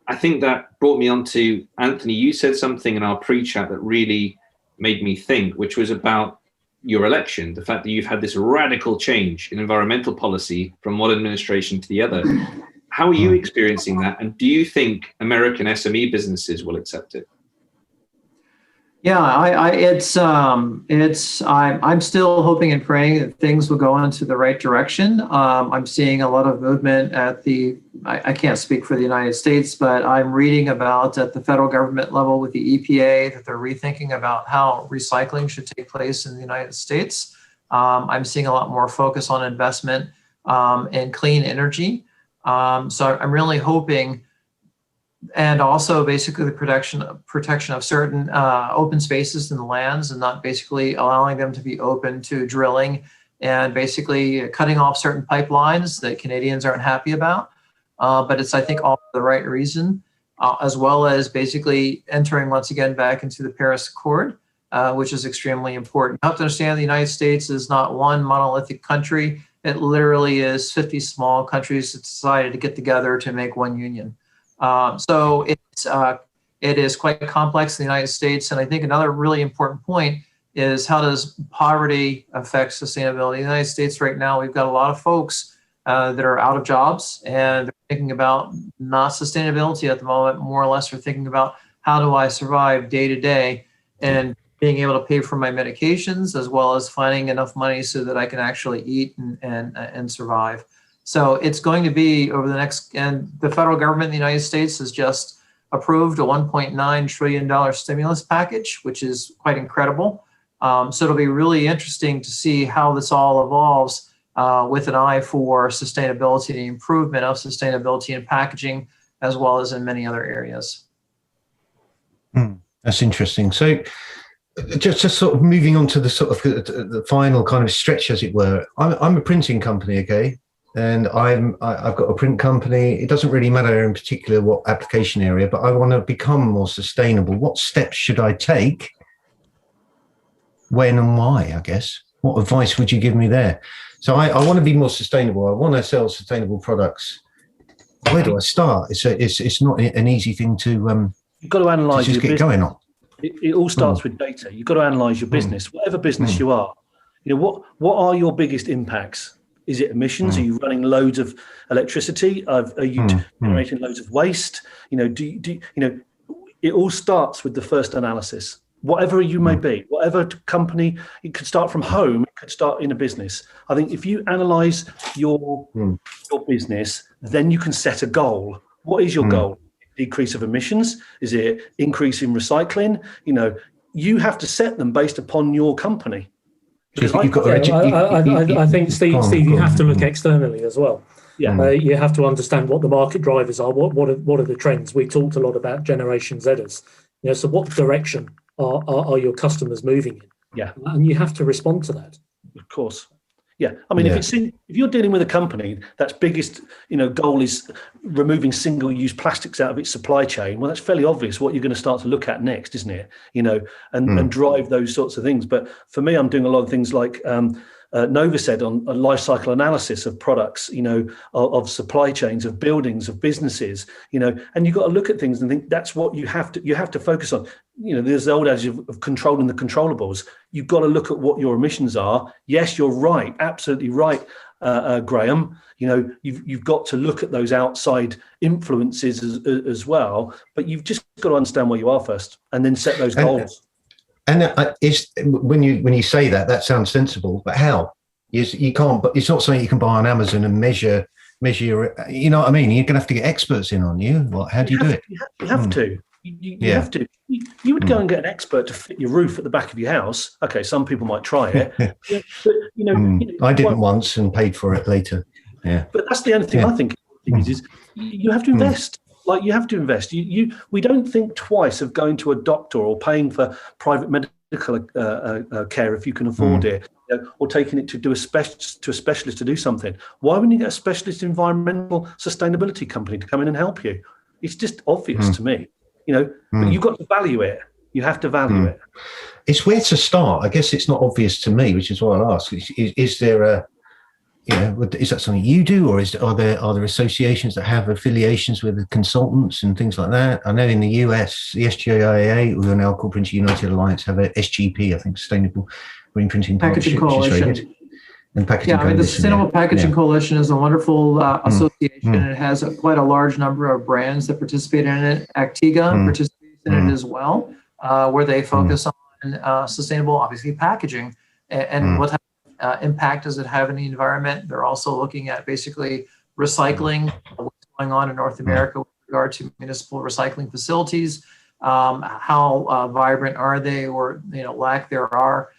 Speaker 6: I think that brought me on to Anthony. You said something in our pre-chat that really made me think, which was about your election, the fact that you've had this radical change in environmental policy from one administration to the other. How are you experiencing that? And do you think American SME businesses will accept it?
Speaker 5: Yeah, I'm still hoping and praying that things will go into the right direction. I'm seeing a lot of movement at I can't speak for the United States, but I'm reading about at the federal government level with the EPA that they're rethinking about how recycling should take place in the United States. I'm seeing a lot more focus on investment in clean energy. So I'm really hoping, and also basically the protection of certain open spaces and lands, and not basically allowing them to be open to drilling and basically cutting off certain pipelines that Canadians aren't happy about. But it's, I think, all for the right reason, as well as basically entering once again back into the Paris Accord, which is extremely important. You have to understand the United States is not one monolithic country. It literally is 50 small countries that decided to get together to make one union. So it is quite complex in the United States. And I think another really important point is, how does poverty affect sustainability? In the United States right now, we've got a lot of folks that are out of jobs, and they're thinking about not sustainability at the moment, more or less are thinking about, how do I survive day to day and being able to pay for my medications, as well as finding enough money so that I can actually eat and survive. So it's going to be over the next, and the federal government in the United States has just approved a $1.9 trillion stimulus package, which is quite incredible. So it'll be really interesting to see how this all evolves with an eye for sustainability, the improvement of sustainability in packaging, as well as in many other areas.
Speaker 1: That's interesting. So just sort of moving on to the sort of the final kind of stretch, as it were. I'm a printing company, okay? And I've got a print company. It doesn't really matter in particular what application area, but I want to become more sustainable. What steps should I take? When and why, I guess? What advice would you give me there? So I want to be more sustainable. I want to sell sustainable products. Where do I start? It's not an easy thing to
Speaker 4: you've got to analyze
Speaker 1: just
Speaker 4: your
Speaker 1: get
Speaker 4: business.
Speaker 1: going on.
Speaker 4: It all starts with data. You've got to analyze your business, whatever business you are. What are your biggest impacts? Is it emissions? Are you running loads of electricity? Are you generating loads of waste? You know, it all starts with the first analysis. Whatever you may be, whatever company, it could start from home, it could start in a business. I think if you analyze your business, then you can set a goal. What is your goal? Decrease of emissions? Is it increase in recycling? You know, you have to set them based upon your company.
Speaker 1: I
Speaker 2: think, Steve, you have to look externally as well.
Speaker 4: Yeah.
Speaker 2: You have to understand what the market drivers are. What are the trends? We talked a lot about Generation Zers. You know, so what direction are your customers moving in?
Speaker 4: Yeah.
Speaker 2: And you have to respond to that.
Speaker 4: Of course. Yeah. I mean, if you're dealing with a company that's biggest, goal is removing single-use plastics out of its supply chain, well, that's fairly obvious what you're going to start to look at next, isn't it? And drive those sorts of things. But for me, I'm doing a lot of things like Nova said on a life cycle analysis of products, of supply chains, of buildings, of businesses, and you've got to look at things and think that's what you have to focus on. There's the old adage of controlling the controllables. You've got to look at what your emissions are. Yes, you're right, absolutely right, Graham. You've got to look at those outside influences as well, but you've just got to understand where you are first, and then set those goals.
Speaker 1: And when you say that sounds sensible, but how? You can't. But it's not something you can buy on Amazon and measure. You know what I mean? You're going to have to get experts in on you. How do you do it?
Speaker 4: You have to. You have to. You would go and get an expert to fit your roof at the back of your house. Okay, some people might try it. But,
Speaker 1: I didn't once and paid for it later. Yeah.
Speaker 4: But that's the only thing I think is you have to invest. Like you have to invest. We don't think twice of going to a doctor or paying for private medical care if you can afford it, or taking it to a specialist to do something. Why wouldn't you get a specialist environmental sustainability company to come in and help you? It's just obvious to me, But you've got to value it. You have to value it.
Speaker 1: It's where to start. I guess it's not obvious to me, which is why I'll ask. Is there a is that something you do, or are there associations that have affiliations with the consultants and things like that? I know in the US, the SGIA, who are now called Printing United Alliance, have a SGP, I think, Sustainable Green Printing
Speaker 5: Packaging Coalition.
Speaker 1: And Packaging Coalition.
Speaker 5: The Sustainable Packaging Coalition is a wonderful association. It has quite a large number of brands that participate in it. Actiga participates in it as well, where they focus on sustainable, obviously, packaging and what impact does it have in the environment. They're also looking at basically recycling, what's going on in North America with regard to municipal recycling facilities, how vibrant are they, or lack there are,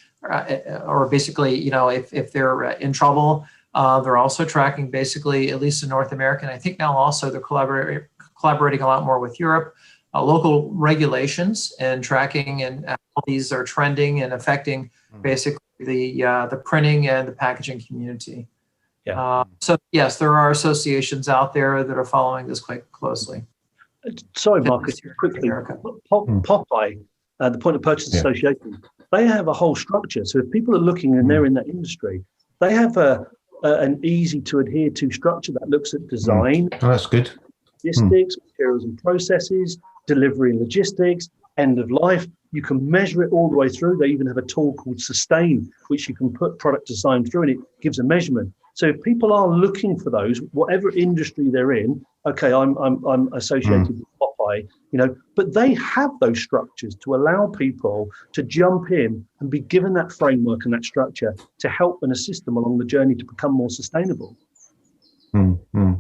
Speaker 5: or basically if they're in trouble. They're also tracking basically, at least in North America, and I think now also they're collaborating a lot more with Europe, local regulations and tracking, and how these are trending and affecting basically the printing and the packaging community. So yes, there are associations out there that are following this quite closely.
Speaker 4: Sorry, Marcus, quickly. Popeye, the Point of Purchase Association, they have a whole structure. So if people are looking and they're in that industry, they have an easy to adhere to structure that looks at design.
Speaker 1: Oh, that's good.
Speaker 4: Logistics, materials and processes, delivery and logistics, end of life. You can measure it all the way through. They even have a tool called Sustain, which you can put product design through, and it gives a measurement. So if people are looking for those, whatever industry they're in, okay, I'm associated with Popeye, but they have those structures to allow people to jump in and be given that framework and that structure to help and assist them along the journey to become more sustainable.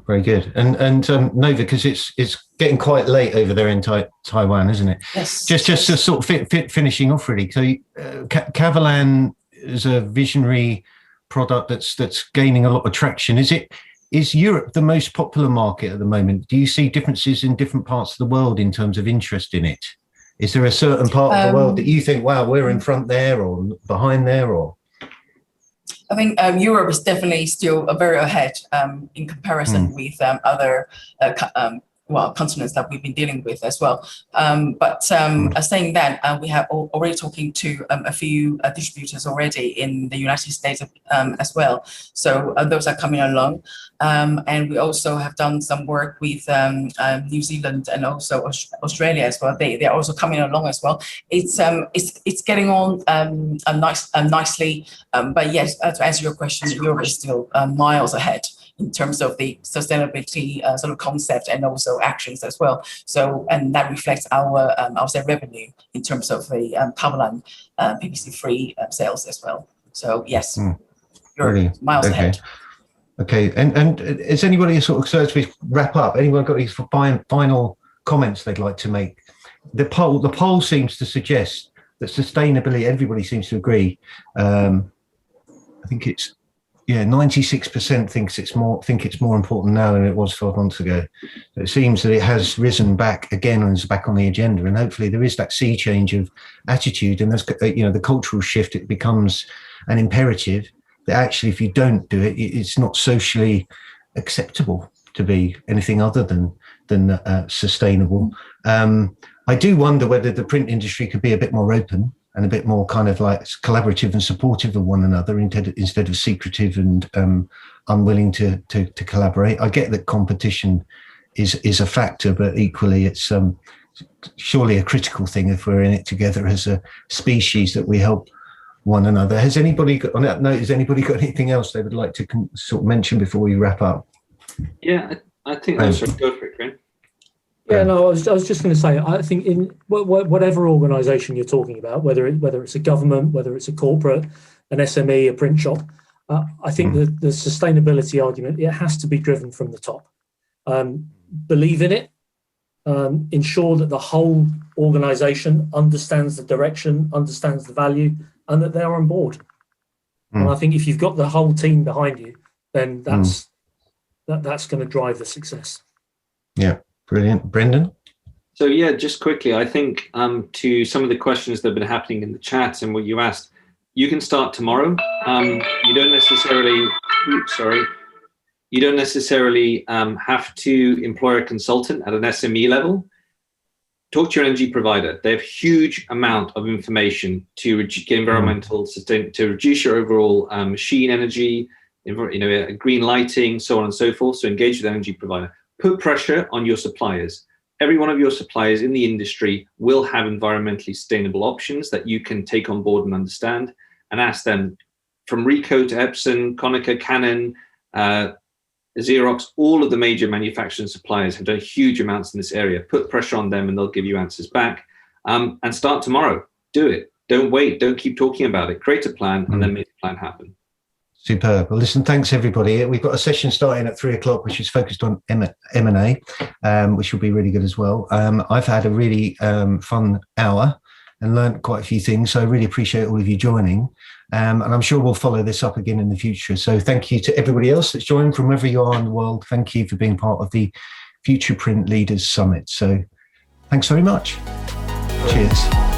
Speaker 1: Very good. And Nova, because it's getting quite late over there in Taiwan, isn't it?
Speaker 3: Yes.
Speaker 1: Just to sort of finishing off really. So Cavalan is a visionary product that's gaining a lot of traction. Is Europe the most popular market at the moment? Do you see differences in different parts of the world in terms of interest in it? Is there a certain part of the world that you think, wow, we're in front there or behind there, or?
Speaker 3: I think Europe is definitely still very ahead in comparison with other continents that we've been dealing with as well. Saying that, we have already talking to a few distributors already in the United States as well. So those are coming along. And we also have done some work with New Zealand and also Australia as well. They're also coming along as well. It's getting on nicely. But yes, to answer your question, Europe is still miles ahead in terms of the sustainability sort of concept and also actions as well. So, and that reflects our revenue in terms of the Powerline PVC-free sales as well. So yes, you're miles ahead.
Speaker 1: Okay, and is anybody so as we wrap up, anyone got any final comments they'd like to make? The poll seems to suggest that sustainability, everybody seems to agree. I think it's 96% think it's more important now than it was 12 months ago. It seems that it has risen back again and is back on the agenda, and hopefully there is that sea change of attitude, and there's the cultural shift. It becomes an imperative that actually, if you don't do it, it's not socially acceptable to be anything other than sustainable. I do wonder whether the print industry could be a bit more open and a bit more kind of like collaborative and supportive of one another instead of secretive and unwilling to collaborate. I get that competition is a factor, but equally it's surely a critical thing if we're in it together as a species, that we help one another. Has anybody got anything else they would like to sort of mention before we wrap up?
Speaker 6: Yeah, I think that's right. Go for it, Graham.
Speaker 2: Yeah, no, I was just going to say, I think in whatever organisation you're talking about, whether it's a government, whether it's a corporate, an SME, a print shop, I think that the sustainability argument, it has to be driven from the top. Believe in it, ensure that the whole organisation understands the direction, understands the value, and that they're on board. And I think if you've got the whole team behind you, then that's going to drive the success. Yeah.
Speaker 1: Brilliant. Brendan?
Speaker 6: So yeah, just quickly, I think to some of the questions that have been happening in the chat and what you asked, you can start tomorrow. You don't necessarily have to employ a consultant at an SME level. Talk to your energy provider. They have huge amount of information to get environmental to reduce your overall machine energy, green lighting, so on and so forth. So engage with the energy provider. Put pressure on your suppliers. Every one of your suppliers in the industry will have environmentally sustainable options that you can take on board and understand, and ask them. From Ricoh to Epson, Konica, Canon, Xerox, all of the major manufacturing suppliers have done huge amounts in this area. Put pressure on them and they'll give you answers back. And start tomorrow. Do it. Don't wait. Don't keep talking about it. Create a plan and then make the plan happen.
Speaker 1: Superb. Well, listen, thanks everybody. We've got a session starting at 3:00, which is focused on M&A, which will be really good as well. I've had a really fun hour and learned quite a few things. So I really appreciate all of you joining. And I'm sure we'll follow this up again in the future. So thank you to everybody else that's joined from wherever you are in the world. Thank you for being part of the Future Print Leaders Summit. So thanks very much. Cheers.